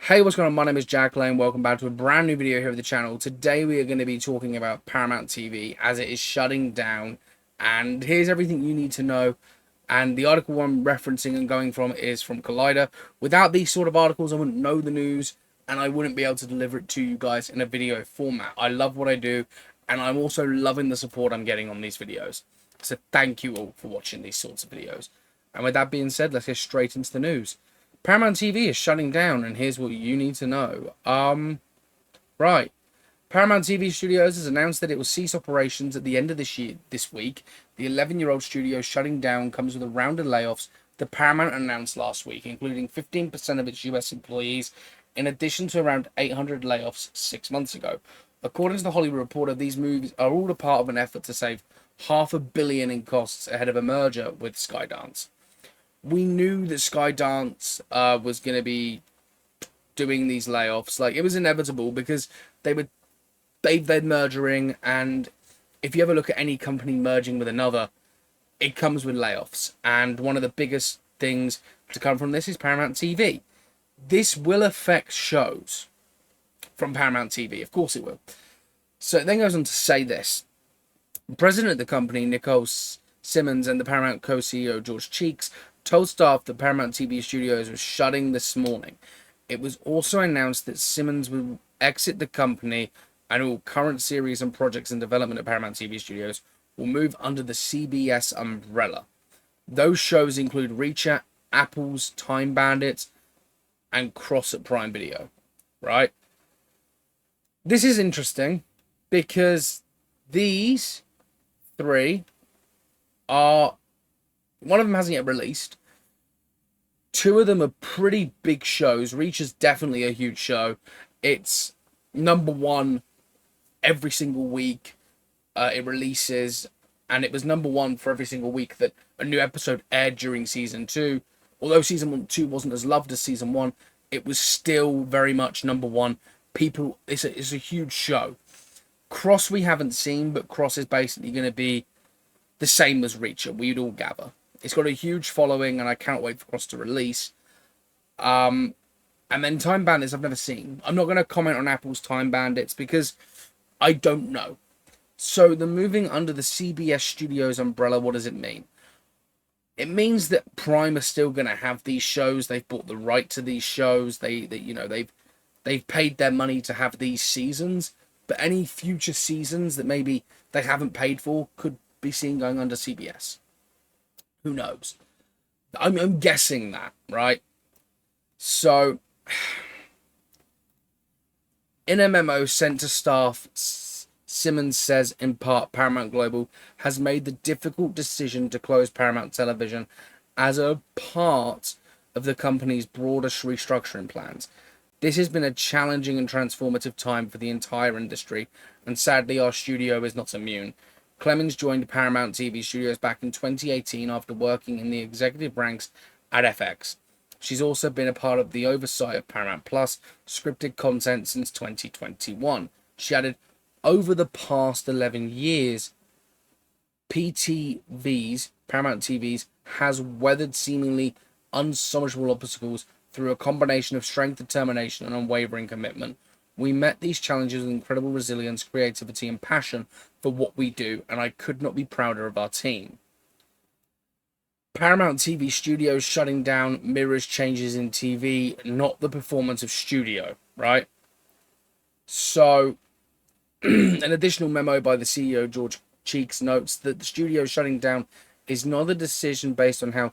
Hey, what's going on? My name is Jack Lane. Welcome back to a brand new video here of the channel. Today we are going to be talking about Paramount TV as it is shutting down. And here's everything you need to know. And the article I'm referencing and going from is from Collider. Without these sort of articles, I wouldn't know the news and I wouldn't be able to deliver it to you guys in a video format. I love what I do and I'm also loving the support I'm getting on these videos. So thank you all for watching these sorts of videos. And with that being said, let's get straight into the news. Paramount TV is shutting down, and here's what you need to know. Right. Paramount TV Studios has announced that it will cease operations at the end of this week. The 11-year-old studio shutting down comes with a round of layoffs that Paramount announced last week, including 15% of its US employees, in addition to around 800 layoffs 6 months ago. According to the Hollywood Reporter, these moves are all a part of an effort to save $500 million in costs ahead of a merger with Skydance. We knew that Skydance was going to be doing these layoffs. Like, it was inevitable because they're merging, and if you ever look at any company merging with another, it comes with layoffs. And one of the biggest things to come from this is Paramount TV. This will affect shows from Paramount TV. Of course it will. So it then goes on to say this. The president of the company, Nicole Simmons, and the Paramount co-CEO, George Cheeks, told staff that Paramount TV Studios was shutting this morning. It was also announced that Simmons would exit the company and all current series and projects in development at Paramount TV Studios will move under the CBS umbrella. Those shows include Reacher, Apple's Time Bandits, and Cross at Prime Video, right? This is interesting because these three are... One of them hasn't yet released. Two of them are pretty big shows. Reach is definitely a huge show. It's #1 every single week it releases. And it was #1 for every single week that a new episode aired during Season 2. Although Season 2 wasn't as loved as Season 1, it was still very much #1. It's a huge show. Cross we haven't seen, but Cross is basically going to be the same as Reacher, we'd all gather. It's got a huge following, and I can't wait for Cross to release. And then Time Bandits I've never seen. I'm not going to comment on Apple's Time Bandits because I don't know. So the moving under the CBS Studios umbrella, what does it mean? It means that Prime are still going to have these shows. They've bought the right to these shows. They've paid their money to have these seasons. But any future seasons that maybe they haven't paid for could be seen going under CBS. Who knows? I'm guessing that, right? So, in a memo sent to staff, Simmons says, in part, Paramount Global has made the difficult decision to close Paramount Television as a part of the company's broader restructuring plans. This has been a challenging and transformative time for the entire industry, and sadly our studio is not immune. Clemens joined Paramount TV Studios back in 2018 after working in the executive ranks at FX. She's also been a part of the oversight of Paramount Plus scripted content since 2021. She added, over the past 11 years, Paramount TV's, has weathered seemingly unsurmountable obstacles through a combination of strength, determination, and unwavering commitment. We met these challenges with incredible resilience, creativity, and passion for what we do, and I could not be prouder of our team. Paramount TV Studios shutting down mirrors changes in TV, not the performance of studio, right? So, an additional memo by the CEO, George Cheeks, notes that the studio shutting down is not a decision based on how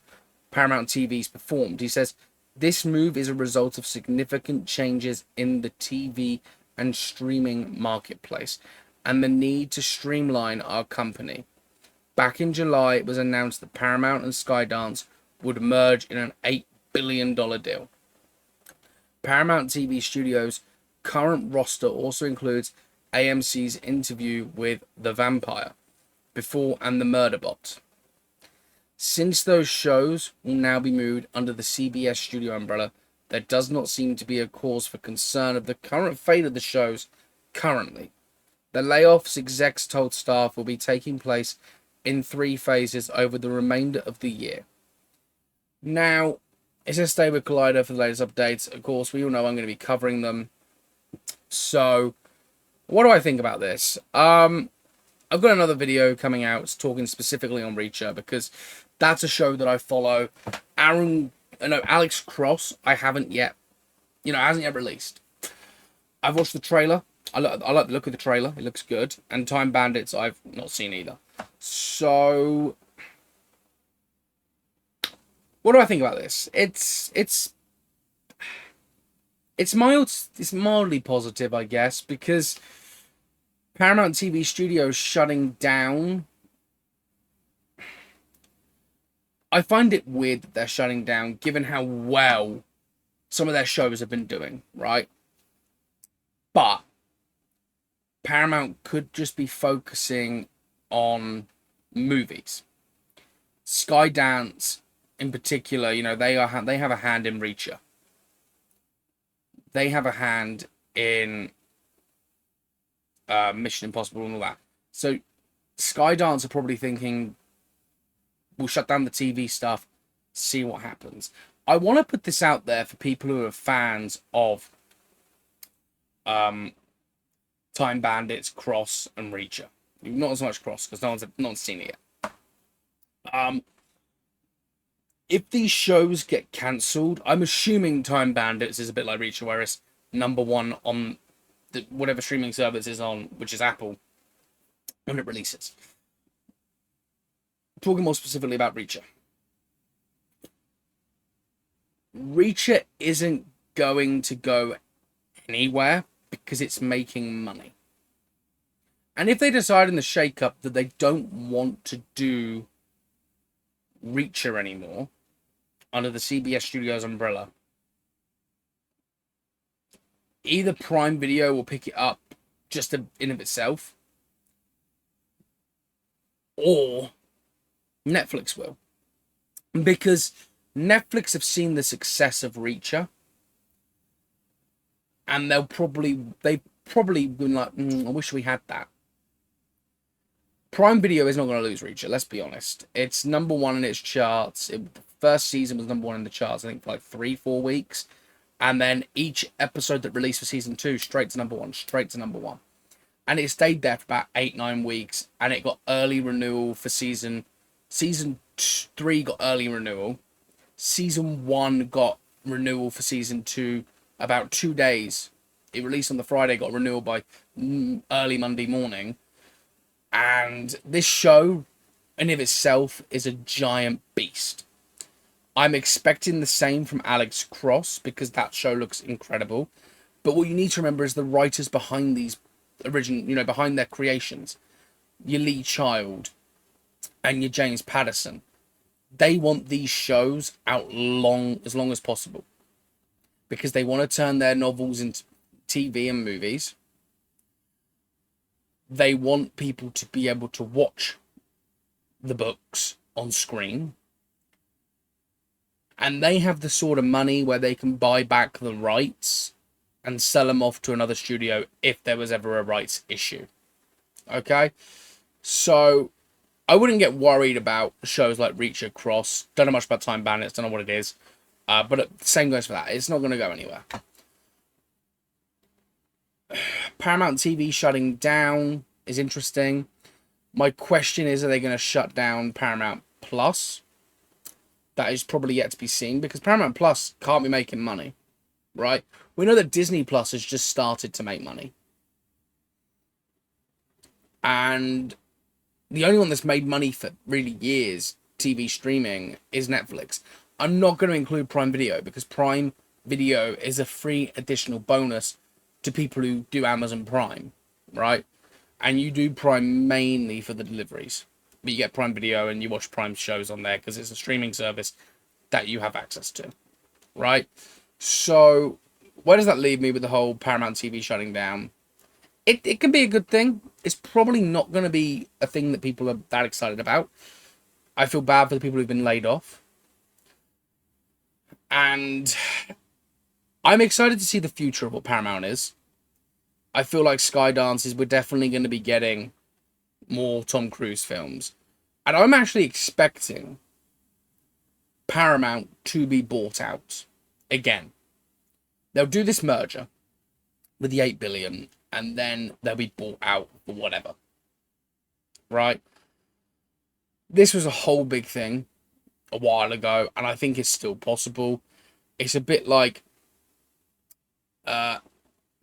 Paramount TV's performed. He says, this move is a result of significant changes in the TV and streaming marketplace and the need to streamline our company. Back in July, it was announced that Paramount and Skydance would merge in an $8 billion deal. Paramount TV Studios' current roster also includes AMC's Interview with the Vampire Before and The Murderbot. Since those shows will now be moved under the CBS Studio umbrella, there does not seem to be a cause for concern of the current fate of the shows currently. The layoffs, execs told staff, will be taking place in 3 phases over the remainder of the year. Now, It says stay with Collider for the latest updates. Of course, we all know I'm going to be covering them. So, what do I think about this? I've got another video coming out talking specifically on Reacher because that's a show that I follow. Alex Cross, I haven't yet, hasn't yet released. I've watched the trailer. I like the look of the trailer. It looks good. And Time Bandits, I've not seen either. So, what do I think about this? It's mildly positive, I guess, because Paramount TV Studios shutting down. I find it weird that they're shutting down, given how well some of their shows have been doing, right? But Paramount could just be focusing on movies. Skydance, in particular, they have a hand in Reacher. They have a hand in Mission Impossible and all that. So Skydance are probably thinking, we'll shut down the TV stuff, see what happens. I want to put this out there for people who are fans of Time Bandits, Cross, and Reacher. Not as much Cross, because no one's seen it yet. If these shows get cancelled, I'm assuming Time Bandits is a bit like Reacher, where it's #1 on whatever streaming service is on, which is Apple, when it releases. Talking more specifically about Reacher. Reacher isn't going to go anywhere because it's making money. And if they decide in the shake-up that they don't want to do Reacher anymore under the CBS Studios umbrella, either Prime Video will pick it up just in of itself, or Netflix will. Because Netflix have seen the success of Reacher, and they've probably been like, I wish we had that. Prime Video is not going to lose Reacher, let's be honest. It's #1 in its charts. The first season was #1 in the charts, I think, for like 3-4 weeks. And then each episode that released for season 2, straight to #1. And it stayed there for about 8-9 weeks. And it got early renewal for season 3 got early renewal. Season 1 got renewal for season 2 about 2 days. It released on the Friday, got renewal by early Monday morning. And this show, in of itself, is a giant beast. I'm expecting the same from Alex Cross, because that show looks incredible. But what you need to remember is the writers behind these behind their creations. Your Lee Child and your James Patterson. They want these shows out as long as possible. Because they want to turn their novels into TV and movies. They want people to be able to watch the books on screen. And they have the sort of money where they can buy back the rights and sell them off to another studio if there was ever a rights issue. Okay? So I wouldn't get worried about shows like Reacher, Cross. Don't know much about Time Bandits, don't know what it is. But the same goes for that. It's not going to go anywhere. Paramount TV shutting down is interesting. My question is, are they going to shut down Paramount Plus? That is probably yet to be seen, because Paramount Plus can't be making money, right? We know that Disney Plus has just started to make money. And the only one that's made money for really years, TV streaming, is Netflix. I'm not going to include Prime Video, because Prime Video is a free additional bonus to people who do Amazon Prime, right? And you do Prime mainly for the deliveries. But you get Prime Video and you watch Prime shows on there because it's a streaming service that you have access to, right? So where does that leave me with the whole Paramount TV shutting down? It can be a good thing. It's probably not going to be a thing that people are that excited about. I feel bad for the people who've been laid off. And I'm excited to see the future of what Paramount is. I feel like Skydance we're definitely going to be getting more Tom Cruise films. And I'm actually expecting Paramount to be bought out again. They'll do this merger with the 8 billion and then they'll be bought out for whatever. Right? This was a whole big thing a while ago, and I think it's still possible. It's a bit like the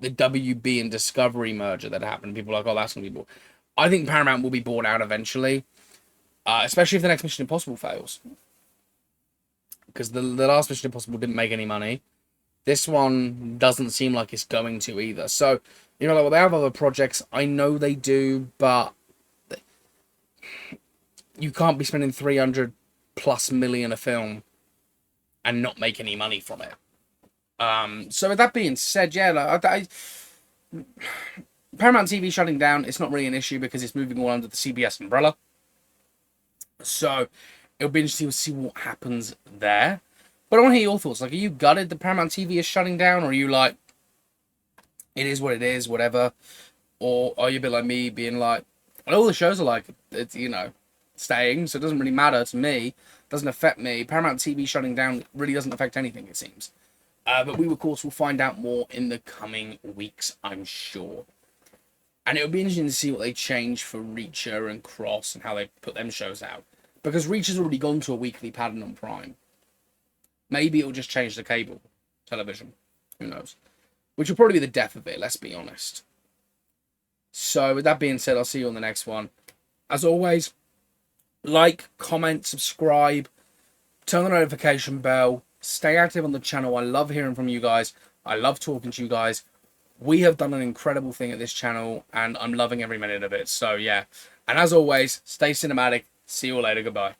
WB and Discovery merger that happened. People are like, oh, that's going to be bought. I think Paramount will be bought out eventually, especially if the next Mission Impossible fails. Because the last Mission Impossible didn't make any money. This one doesn't seem like it's going to either. So, you know, like, well, they have other projects. I know they do, but you can't be spending 300+ million a film and not make any money from it. So with that being said, yeah, like, Paramount TV shutting down, it's not really an issue because it's moving all under the CBS umbrella. So it'll be interesting to see what happens there. But I want to hear your thoughts. Like, are you gutted that Paramount TV is shutting down? Or are you like, it is what it is, whatever? Or are you a bit like me, being like, all the shows are like, it's, you know, staying, so it doesn't really matter to me. It doesn't affect me. Paramount TV shutting down really doesn't affect anything, it seems. But we, of course, will find out more in the coming weeks, I'm sure. And it would be interesting to see what they change for Reacher and Cross and how they put them shows out. Because Reacher's already gone to a weekly pattern on Prime. Maybe it'll just change the cable television. Who knows? Which will probably be the death of it, let's be honest. So, with that being said, I'll see you on the next one. As always, like, comment, subscribe, turn the notification bell, stay active on the channel. I love hearing from you guys. I love talking to you guys. We have done an incredible thing at this channel, and I'm loving every minute of it. So, yeah. And as always, stay cinematic. See you all later. Goodbye.